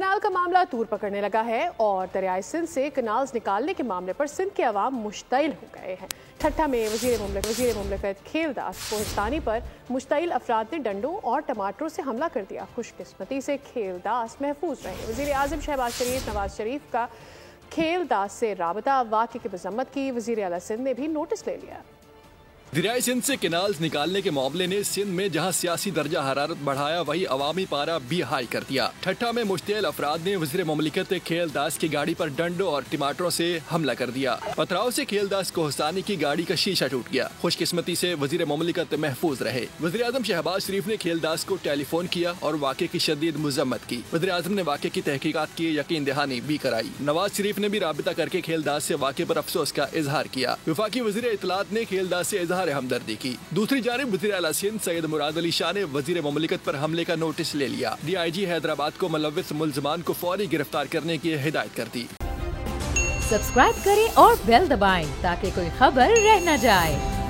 Canal کا معاملہ طور پکڑنے لگا ہے اور دریائے سندھ سے کینالز نکالنے کے معاملے پر سندھ کے عوام مشتعل ہو گئے ہیں۔ ٹھٹھہ میں وزیر مملکت کھیل داس کوہستانی پر مشتعل افراد نے ڈنڈوں اور ٹماٹروں سے حملہ کر دیا۔ خوش قسمتی سے کھیل داس محفوظ رہے۔ وزیر اعظم نواز شریف کا کھیل داس سے رابطہ، واقعے کی مذمت کی۔ وزیر اعلیٰ سندھ نے بھی نوٹس لے لیا۔ دریائے سندھ سے کینالز نکالنے کے معاملے نے سندھ میں جہاں سیاسی درجہ حرارت بڑھایا وہیں عوامی پارہ بھی ہائی کر دیا۔ ٹھٹھہ میں مشتعل افراد نے وزیر مملکت کھیل داس کی گاڑی پر ڈنڈوں اور ٹماٹروں سے حملہ کر دیا۔ پتھراؤ سے کھیل داس کوہستانی کی گاڑی کا شیشہ ٹوٹ گیا۔ خوش قسمتی سے وزیر مملکت محفوظ رہے۔ وزیر اعظم شہباز شریف نے کھیل داس کو ٹیلی فون کیا اور واقعے کی شدید مذمت کی۔ وزیر اعظم نے واقعے کی تحقیقات کی یقین دہانی بھی کرائی۔ نواز شریف نے بھی رابطہ کر کے کھیل داس سے واقعے پر افسوس کا اظہار کیا۔ وفاقی وزیر اطلاعات نے کھیل داس سے اظہار ہمدردی کی۔ دوسری جانب وزیر اعلیٰ سندھ سید مراد علی شاہ نے وزیر مملکت پر حملے کا نوٹس لے لیا۔ DIG حیدرآباد کو ملوث ملزمان کو فوری گرفتار کرنے کی ہدایت کر دی۔ سبسکرائب کریں اور بیل دبائیں تاکہ کوئی خبر رہ نہ جائے۔